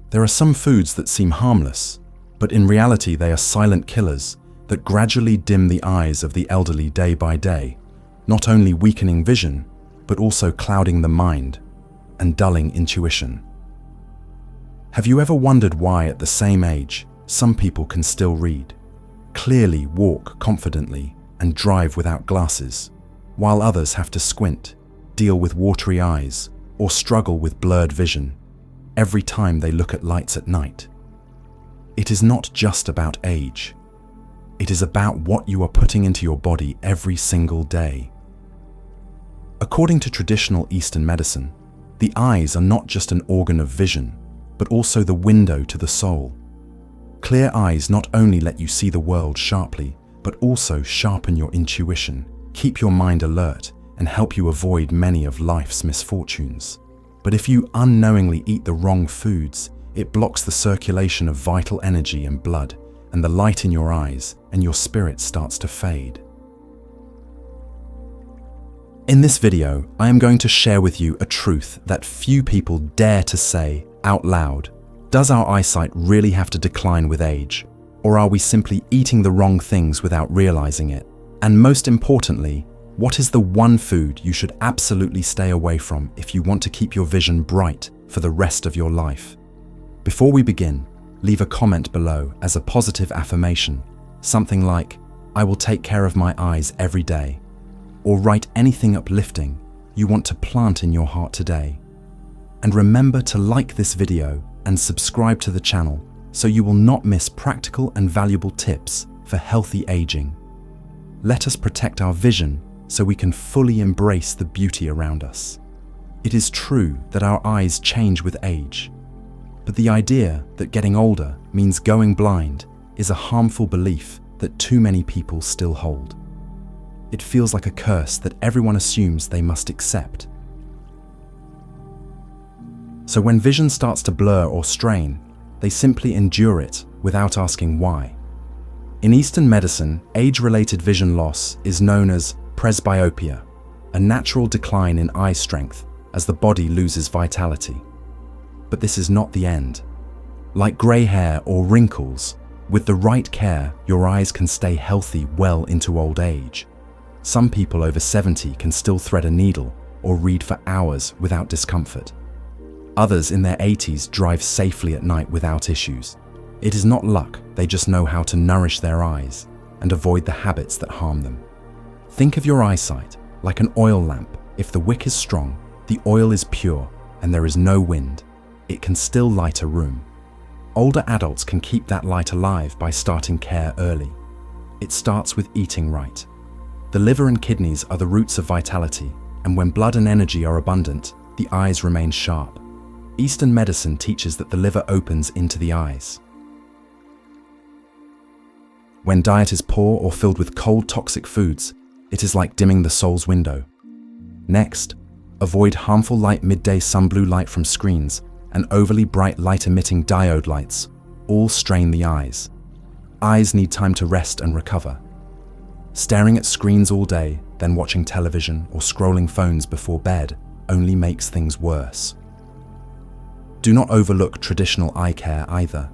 There are some foods that seem harmless, but in reality they are silent killers that gradually dim the eyes of the elderly day by day, not only weakening vision, but also clouding the mind and dulling intuition. Have you ever wondered why at the same age, some people can still read, clearly walk confidently, and drive without glasses, while others have to squint, deal with watery eyes, or struggle with blurred vision every time they look at lights at night? It is not just about age. It is about what you are putting into your body every single day. According to traditional Eastern medicine, the eyes are not just an organ of vision, but also the window to the soul. Clear eyes not only let you see the world sharply, but also sharpen your intuition, keep your mind alert, and help you avoid many of life's misfortunes. But if you unknowingly eat the wrong foods, it blocks the circulation of vital energy and blood, and the light in your eyes, and your spirit starts to fade. In this video, I am going to share with you a truth that few people dare to say out loud. Does our eyesight really have to decline with age? Or are we simply eating the wrong things without realizing it? And most importantly, what is the one food you should absolutely stay away from if you want to keep your vision bright for the rest of your life? Before we begin, leave a comment below as a positive affirmation, something like, "I will take care of my eyes every day," or write anything uplifting you want to plant in your heart today. And remember to like this video and subscribe to the channel so you will not miss practical and valuable tips for healthy aging. Let us protect our vision so we can fully embrace the beauty around us. It is true that our eyes change with age, but the idea that getting older means going blind is a harmful belief that too many people still hold. It feels like a curse that everyone assumes they must accept. So when vision starts to blur or strain, they simply endure it without asking why. In Eastern medicine, age-related vision loss is known as presbyopia, a natural decline in eye strength as the body loses vitality. But this is not the end. Like grey hair or wrinkles, with the right care, your eyes can stay healthy well into old age. Some people over 70 can still thread a needle or read for hours without discomfort. Others in their 80s drive safely at night without issues. It is not luck, they just know how to nourish their eyes and avoid the habits that harm them. Think of your eyesight like an oil lamp. If the wick is strong, the oil is pure, and there is no wind, it can still light a room. Older adults can keep that light alive by starting care early. It starts with eating right. The liver and kidneys are the roots of vitality, and when blood and energy are abundant, the eyes remain sharp. Eastern medicine teaches that the liver opens into the eyes. When diet is poor or filled with cold, toxic foods, it is like dimming the soul's window. Next, avoid harmful light. Midday sun, blue light from screens, and overly bright light-emitting diode lights all strain the eyes. Eyes need time to rest and recover. Staring at screens all day, then watching television or scrolling phones before bed only makes things worse. Do not overlook traditional eye care either.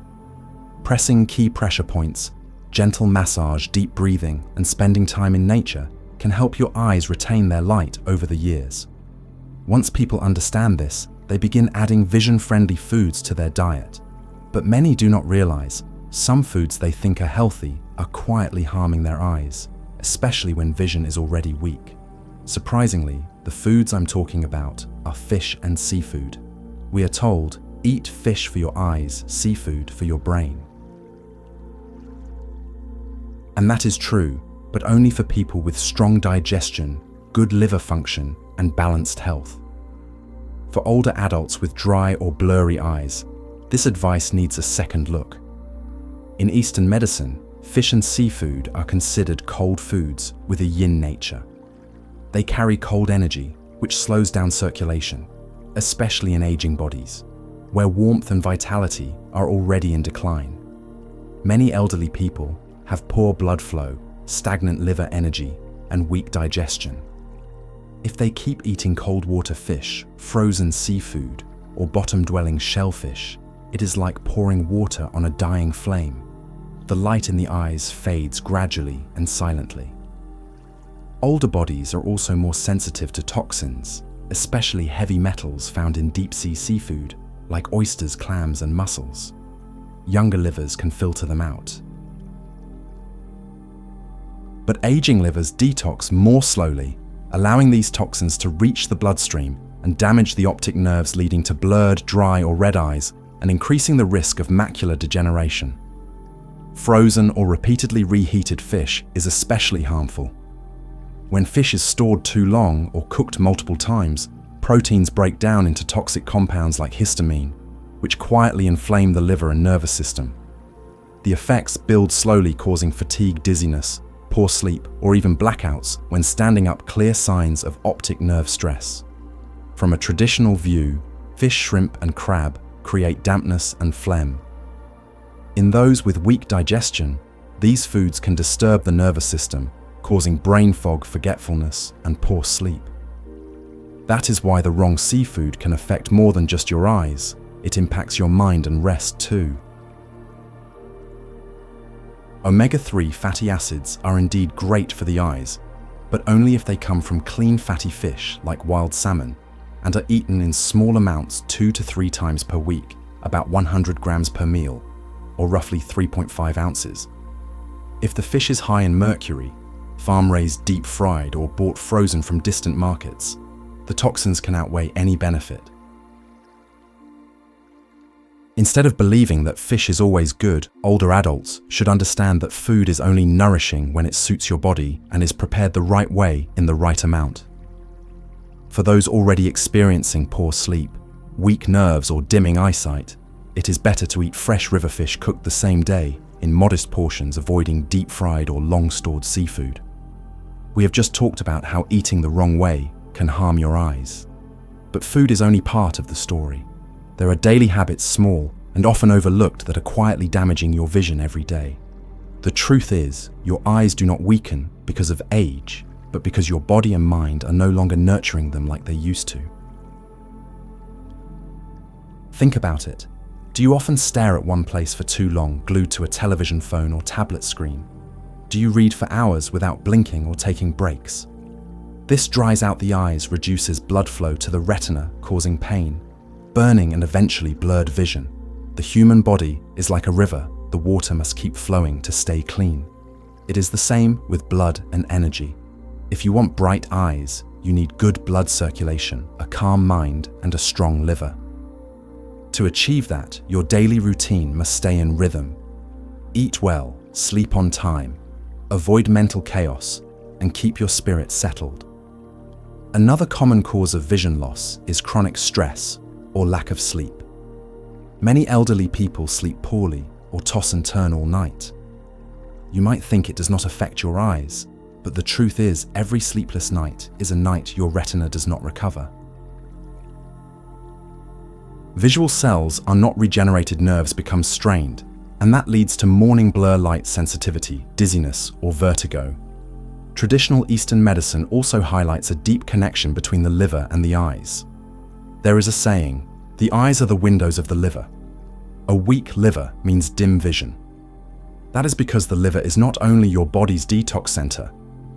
Pressing key pressure points, gentle massage, deep breathing, and spending time in nature can help your eyes retain their light over the years. Once people understand this, they begin adding vision-friendly foods to their diet. But many do not realize some foods they think are healthy are quietly harming their eyes, especially when vision is already weak. Surprisingly, the foods I'm talking about are fish and seafood. We are told, eat fish for your eyes, seafood for your brain. And that is true, but only for people with strong digestion, good liver function, and balanced health. For older adults with dry or blurry eyes, this advice needs a second look. In Eastern medicine, fish and seafood are considered cold foods with a yin nature. They carry cold energy, which slows down circulation, especially in aging bodies, where warmth and vitality are already in decline. Many elderly people have poor blood flow, stagnant liver energy, and weak digestion. If they keep eating cold water fish, frozen seafood, or bottom-dwelling shellfish, It is like pouring water on a dying flame. The light in the eyes fades gradually and silently. Older bodies are also more sensitive to toxins, especially heavy metals found in deep-sea seafood, like oysters, clams, and mussels. Younger livers can filter them out. But aging livers detox more slowly, allowing these toxins to reach the bloodstream and damage the optic nerves, leading to blurred, dry, or red eyes, and increasing the risk of macular degeneration. Frozen or repeatedly reheated fish is especially harmful. When fish is stored too long or cooked multiple times, proteins break down into toxic compounds like histamine, which quietly inflame the liver and nervous system. The effects build slowly, causing fatigue, dizziness, poor sleep, or even blackouts when standing up, clear signs of optic nerve stress. From a traditional view, fish, shrimp, and crab create dampness and phlegm. In those with weak digestion, these foods can disturb the nervous system, causing brain fog, forgetfulness, and poor sleep. That is why the wrong seafood can affect more than just your eyes. It impacts your mind and rest too. Omega-3 fatty acids are indeed great for the eyes, but only if they come from clean fatty fish like wild salmon, and are eaten in small amounts 2 to 3 times per week, about 100 grams per meal, or roughly 3.5 ounces. If the fish is high in mercury, farm-raised, deep-fried, or bought frozen from distant markets, the toxins can outweigh any benefit. Instead of believing that fish is always good, older adults should understand that food is only nourishing when it suits your body and is prepared the right way in the right amount. For those already experiencing poor sleep, weak nerves, or dimming eyesight, it is better to eat fresh river fish cooked the same day in modest portions, avoiding deep-fried or long-stored seafood. We have just talked about how eating the wrong way can harm your eyes. But food is only part of the story. There are daily habits, small and often overlooked, that are quietly damaging your vision every day. The truth is, your eyes do not weaken because of age, but because your body and mind are no longer nurturing them like they used to. Think about it. Do you often stare at one place for too long, glued to a television, phone, or tablet screen? Do you read for hours without blinking or taking breaks? This dries out the eyes, reduces blood flow to the retina, causing pain, burning, and eventually blurred vision. The human body is like a river. The water must keep flowing to stay clean. It is the same with blood and energy. If you want bright eyes, you need good blood circulation, a calm mind, and a strong liver. To achieve that, your daily routine must stay in rhythm. Eat well, sleep on time, avoid mental chaos, and keep your spirit settled. Another common cause of vision loss is chronic stress or lack of sleep. Many elderly people sleep poorly or toss and turn all night. You might think it does not affect your eyes, but the truth is, every sleepless night is a night your retina does not recover. Visual cells are not regenerated, nerves become strained, and that leads to morning blur, light sensitivity, dizziness, or vertigo. Traditional Eastern medicine also highlights a deep connection between the liver and the eyes. There is a saying, the eyes are the windows of the liver. A weak liver means dim vision. That is because the liver is not only your body's detox center,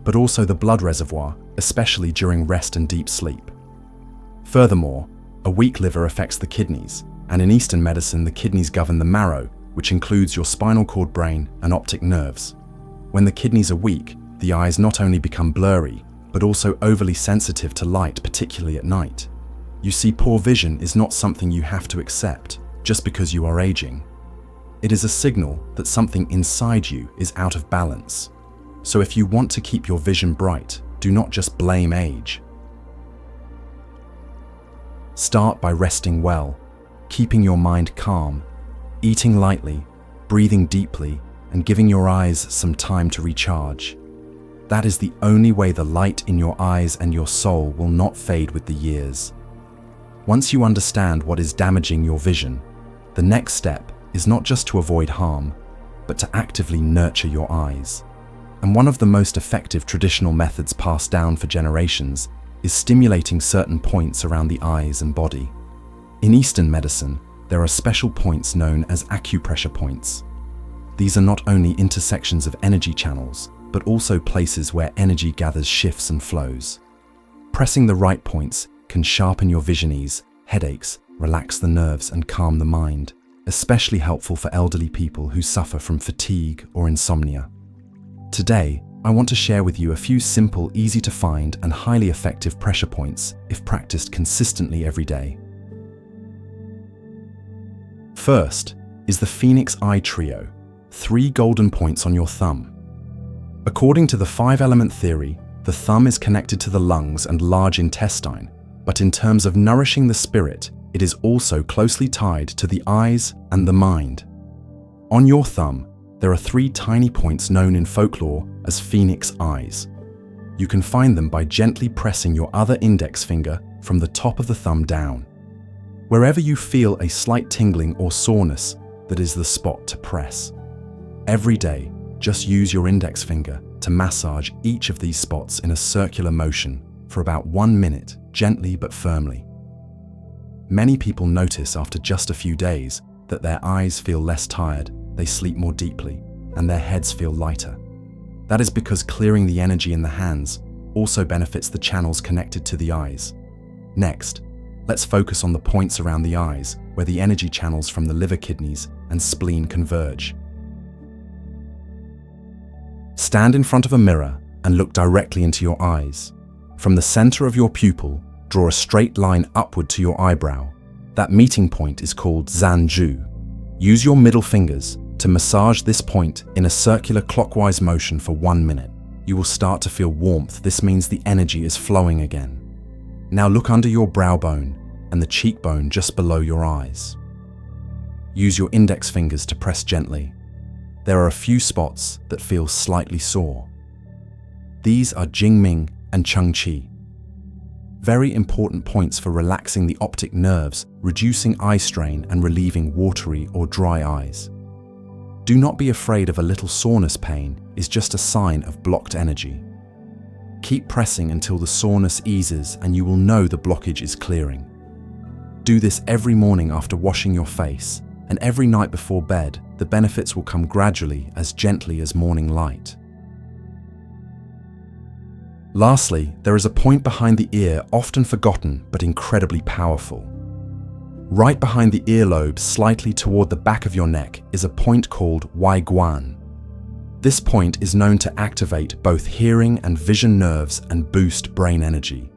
but also the blood reservoir, especially during rest and deep sleep. Furthermore, a weak liver affects the kidneys, and in Eastern medicine, the kidneys govern the marrow, which includes your spinal cord, brain, and optic nerves. When the kidneys are weak, the eyes not only become blurry, but also overly sensitive to light, particularly at night. You see, poor vision is not something you have to accept just because you are aging. It is a signal that something inside you is out of balance. So if you want to keep your vision bright, do not just blame age. Start by resting well, keeping your mind calm, eating lightly, breathing deeply, and giving your eyes some time to recharge. That is the only way the light in your eyes and your soul will not fade with the years. Once you understand what is damaging your vision, the next step is not just to avoid harm, but to actively nurture your eyes. And one of the most effective traditional methods passed down for generations is stimulating certain points around the eyes and body. In Eastern medicine, there are special points known as acupressure points. These are not only intersections of energy channels, but also places where energy gathers, shifts and flows. Pressing the right points can sharpen your vision, ease headaches, relax the nerves and calm the mind, especially helpful for elderly people who suffer from fatigue or insomnia. Today, I want to share with you a few simple, easy to find and highly effective pressure points if practiced consistently every day. First is the Phoenix Eye Trio, 3 golden points on your thumb. According to the 5-element theory, the thumb is connected to the lungs and large intestine, but in terms of nourishing the spirit, it is also closely tied to the eyes and the mind. On your thumb, there are 3 tiny points known in folklore as phoenix eyes. You can find them by gently pressing your other index finger from the top of the thumb down. Wherever you feel a slight tingling or soreness, that is the spot to press. Every day, just use your index finger to massage each of these spots in a circular motion for about 1 minute, gently but firmly. Many people notice after just a few days that their eyes feel less tired, they sleep more deeply, and their heads feel lighter. That is because clearing the energy in the hands also benefits the channels connected to the eyes. Next, let's focus on the points around the eyes where the energy channels from the liver, kidneys, and spleen converge. Stand in front of a mirror and look directly into your eyes. From the center of your pupil, draw a straight line upward to your eyebrow. That meeting point is called Zanju. Use your middle fingers to massage this point in a circular clockwise motion for 1 minute. You will start to feel warmth. This means the energy is flowing again. Now look under your brow bone and the cheekbone just below your eyes. Use your index fingers to press gently. There are a few spots that feel slightly sore. These are Jingming and Chengqi. Very important points for relaxing the optic nerves, reducing eye strain and relieving watery or dry eyes. Do not be afraid of a little soreness. Pain is just a sign of blocked energy. Keep pressing until the soreness eases and you will know the blockage is clearing. Do this every morning after washing your face, and every night before bed. The benefits will come gradually, as gently as morning light. Lastly, there is a point behind the ear, often forgotten but incredibly powerful. Right behind the earlobe, slightly toward the back of your neck, is a point called Waiguan. This point is known to activate both hearing and vision nerves and boost brain energy.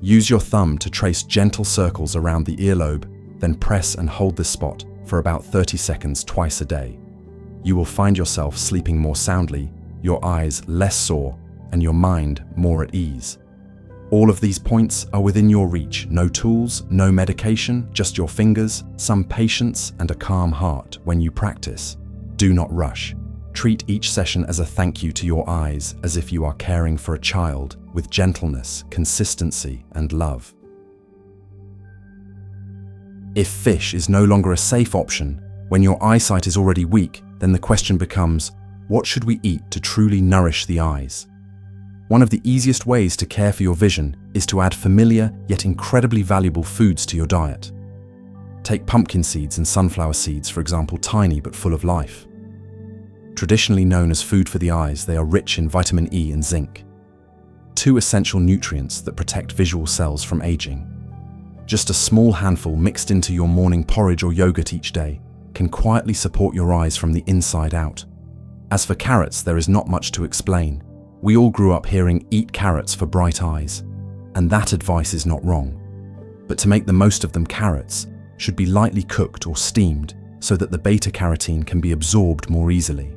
Use your thumb to trace gentle circles around the earlobe, then press and hold this spot for about 30 seconds twice a day. You will find yourself sleeping more soundly, your eyes less sore, and your mind more at ease. All of these points are within your reach. No tools, no medication, just your fingers, some patience, and a calm heart when you practice. Do not rush. Treat each session as a thank you to your eyes, as if you are caring for a child, with gentleness, consistency, and love. If fish is no longer a safe option, when your eyesight is already weak, then the question becomes, what should we eat to truly nourish the eyes? One of the easiest ways to care for your vision is to add familiar yet incredibly valuable foods to your diet. Take pumpkin seeds and sunflower seeds, for example, tiny but full of life. Traditionally known as food for the eyes, they are rich in vitamin E and zinc, 2 essential nutrients that protect visual cells from aging. Just a small handful mixed into your morning porridge or yogurt each day can quietly support your eyes from the inside out. As for carrots, there is not much to explain. We all grew up hearing "eat carrots for bright eyes," and that advice is not wrong. But to make the most of them, carrots should be lightly cooked or steamed so that the beta-carotene can be absorbed more easily.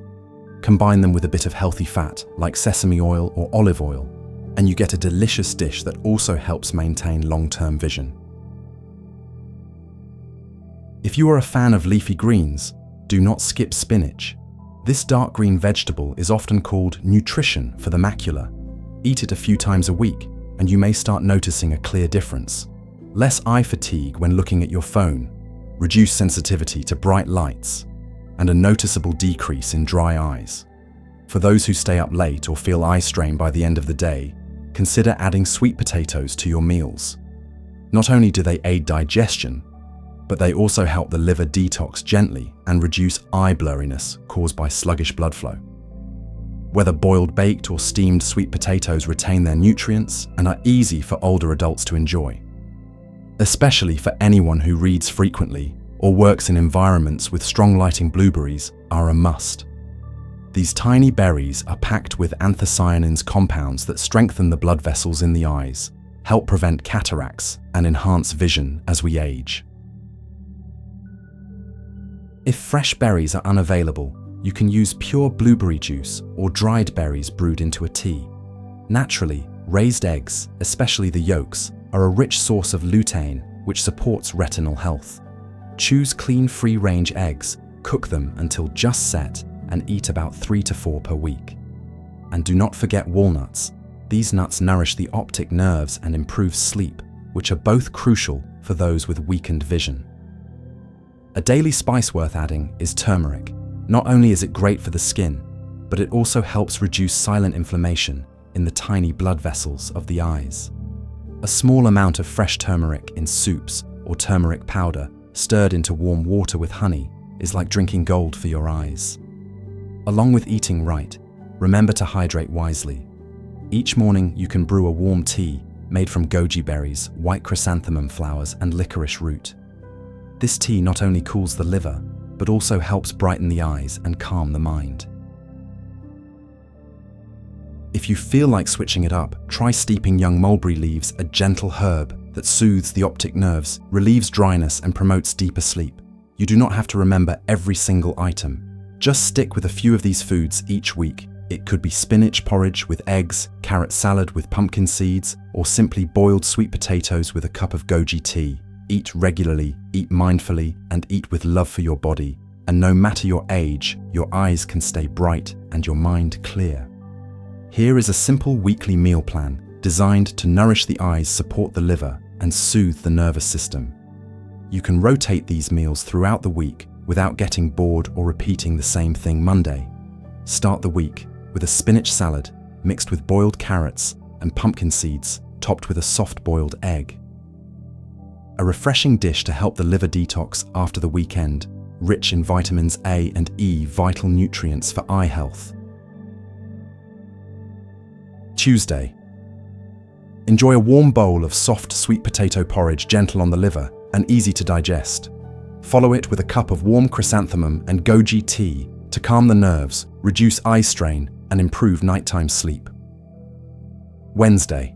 Combine them with a bit of healthy fat like sesame oil or olive oil, and you get a delicious dish that also helps maintain long-term vision. If you are a fan of leafy greens, do not skip spinach. This dark green vegetable is often called nutrition for the macula. Eat it a few times a week, and you may start noticing a clear difference. Less eye fatigue when looking at your phone, reduced sensitivity to bright lights, and a noticeable decrease in dry eyes. For those who stay up late or feel eye strain by the end of the day, consider adding sweet potatoes to your meals. Not only do they aid digestion, but they also help the liver detox gently and reduce eye blurriness caused by sluggish blood flow. Whether boiled, baked, or steamed, sweet potatoes retain their nutrients and are easy for older adults to enjoy, especially for anyone who reads frequently or works in environments with strong lighting. Blueberries are a must. These tiny berries are packed with anthocyanins, compounds that strengthen the blood vessels in the eyes, help prevent cataracts, and enhance vision as we age. If fresh berries are unavailable, you can use pure blueberry juice or dried berries brewed into a tea. Naturally, raised eggs, especially the yolks, are a rich source of lutein, which supports retinal health. Choose clean, free-range eggs, cook them until just set, and eat about 3 to 4 per week. And do not forget walnuts. These nuts nourish the optic nerves and improve sleep, which are both crucial for those with weakened vision. A daily spice worth adding is turmeric. Not only is it great for the skin, but it also helps reduce silent inflammation in the tiny blood vessels of the eyes. A small amount of fresh turmeric in soups or turmeric powder stirred into warm water with honey is like drinking gold for your eyes. Along with eating right, remember to hydrate wisely. Each morning you can brew a warm tea made from goji berries, white chrysanthemum flowers, and licorice root. This tea not only cools the liver, but also helps brighten the eyes and calm the mind. If you feel like switching it up, try steeping young mulberry leaves, a gentle herb that soothes the optic nerves, relieves dryness, and promotes deeper sleep. You do not have to remember every single item. Just stick with a few of these foods each week. It could be spinach porridge with eggs, carrot salad with pumpkin seeds, or simply boiled sweet potatoes with a cup of goji tea. Eat regularly, eat mindfully, and eat with love for your body. And no matter your age, your eyes can stay bright and your mind clear. Here is a simple weekly meal plan designed to nourish the eyes, support the liver, and soothe the nervous system. You can rotate these meals throughout the week without getting bored or repeating the same thing Monday. Start the week with a spinach salad mixed with boiled carrots and pumpkin seeds, topped with a soft-boiled egg. A refreshing dish to help the liver detox after the weekend, rich in vitamins A and E, vital nutrients for eye health. Tuesday. Enjoy a warm bowl of soft sweet potato porridge, gentle on the liver and easy to digest. Follow it with a cup of warm chrysanthemum and goji tea to calm the nerves, reduce eye strain, and improve nighttime sleep. Wednesday.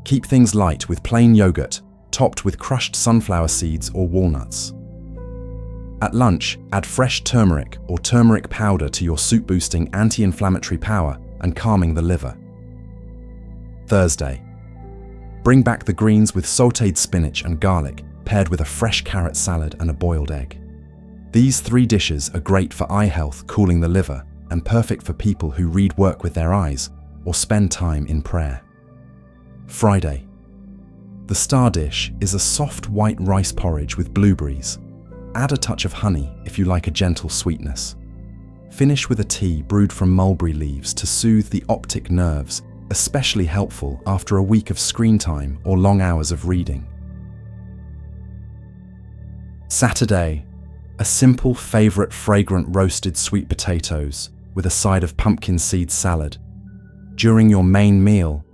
Keep things light with plain yogurt, topped with crushed sunflower seeds or walnuts. At lunch, add fresh turmeric or turmeric powder to your soup, boosting anti-inflammatory power and calming the liver. Thursday. Bring back the greens with sautéed spinach and garlic, paired with a fresh carrot salad and a boiled egg. These 3 dishes are great for eye health, cooling the liver, and perfect for people who read, work with their eyes, or spend time in prayer. Friday. The star dish is a soft white rice porridge with blueberries. Add a touch of honey if you like a gentle sweetness. Finish with a tea brewed from mulberry leaves to soothe the optic nerves, especially helpful after a week of screen time or long hours of reading. Saturday. A simple favorite fragrant roasted sweet potatoes with a side of pumpkin seed salad. During your main meal,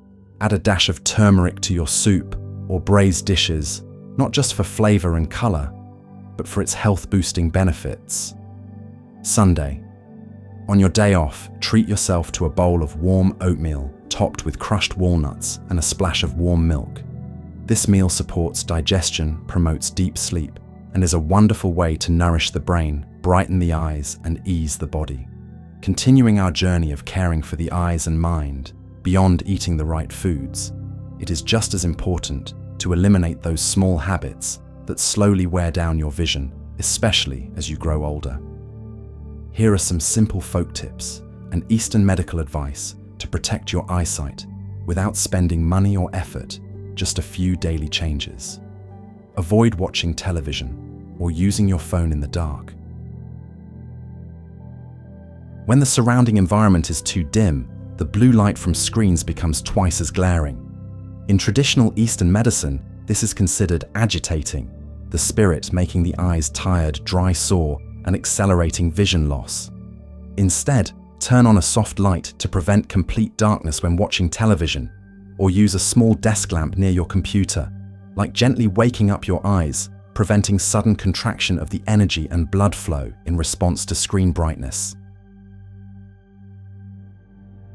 add a dash of turmeric to your soup or braised dishes, not just for flavor and color, but for its health-boosting benefits. Sunday. On your day off, treat yourself to a bowl of warm oatmeal topped with crushed walnuts and a splash of warm milk. This meal supports digestion, promotes deep sleep, and is a wonderful way to nourish the brain, brighten the eyes, and ease the body. Continuing our journey of caring for the eyes and mind, beyond eating the right foods, it is just as important to eliminate those small habits that slowly wear down your vision, especially as you grow older. Here are some simple folk tips and Eastern medical advice to protect your eyesight without spending money or effort, just a few daily changes. Avoid watching television or using your phone in the dark. When the surrounding environment is too dim, the blue light from screens becomes twice as glaring. In traditional Eastern medicine, this is considered agitating. the spirit making the eyes tired, dry, sore, and accelerating vision loss. Instead, turn on a soft light to prevent complete darkness when watching television, or use a small desk lamp near your computer, like gently waking up your eyes, preventing sudden contraction of the energy and blood flow in response to screen brightness.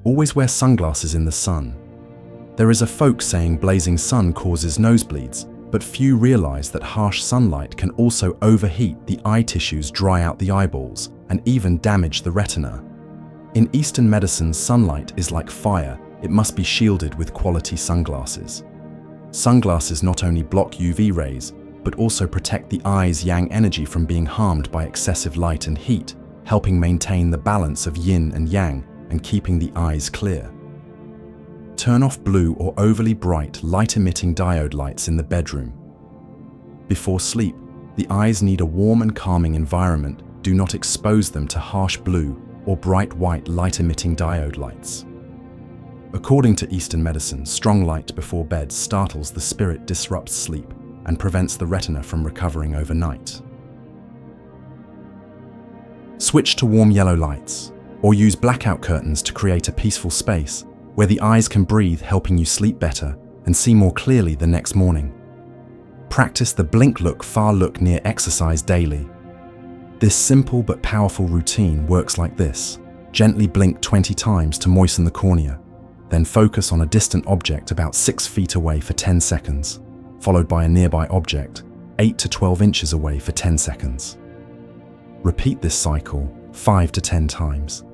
Always wear sunglasses in the sun. There is a folk saying blazing sun causes nosebleeds, but few realize that harsh sunlight can also overheat the eye tissues, dry out the eyeballs, and even damage the retina. In Eastern medicine, sunlight is like fire. It must be shielded with quality sunglasses. Sunglasses not only block UV rays, but also protect the eye's yang energy from being harmed by excessive light and heat, helping maintain the balance of yin and yang and keeping the eyes clear. Turn off blue or overly bright light-emitting diode lights in the bedroom. Before sleep, the eyes need a warm and calming environment. Do not expose them to harsh blue or bright white light-emitting diode lights. According to Eastern medicine, strong light before bed startles the spirit, disrupts sleep, and prevents the retina from recovering overnight. Switch to warm yellow lights, or use blackout curtains to create a peaceful space where the eyes can breathe, helping you sleep better and see more clearly the next morning. Practice the blink, look, far look near exercise daily. This simple but powerful routine works like this. Gently blink 20 times to moisten the cornea, then focus on a distant object about 6 feet away for 10 seconds, followed by a nearby object 8 to 12 inches away for 10 seconds. Repeat this cycle 5 to 10 times.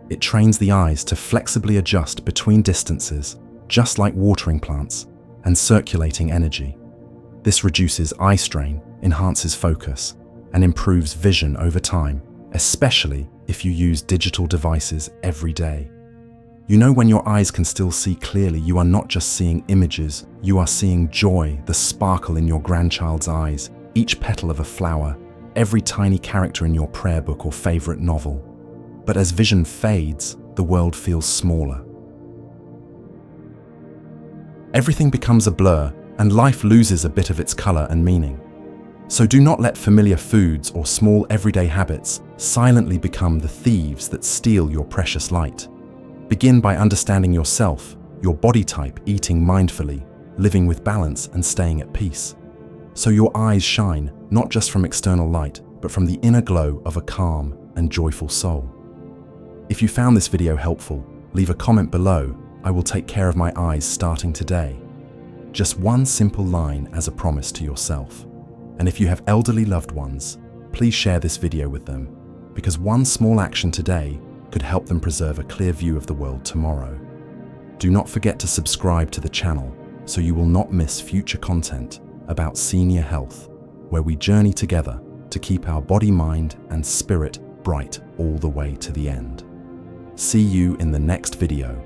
It trains the eyes to flexibly adjust between distances, just like watering plants, and circulating energy. This reduces eye strain, enhances focus, and improves vision over time, especially if you use digital devices every day. You know, when your eyes can still see clearly, you are not just seeing images, you are seeing joy, the sparkle in your grandchild's eyes, each petal of a flower, every tiny character in your prayer book or favorite novel. But as vision fades, the world feels smaller. Everything becomes a blur, and life loses a bit of its color and meaning. So do not let familiar foods or small everyday habits silently become the thieves that steal your precious light. Begin by understanding yourself, your body type, eating mindfully, living with balance, and staying at peace. So your eyes shine, not just from external light, but from the inner glow of a calm and joyful soul. If you found this video helpful, leave a comment below. I will take care of my eyes starting today. Just one simple line as a promise to yourself. And if you have elderly loved ones, please share this video with them, because one small action today could help them preserve a clear view of the world tomorrow. Do not forget to subscribe to the channel so you will not miss future content about senior health, where we journey together to keep our body, mind, and spirit bright all the way to the end. See you in the next video.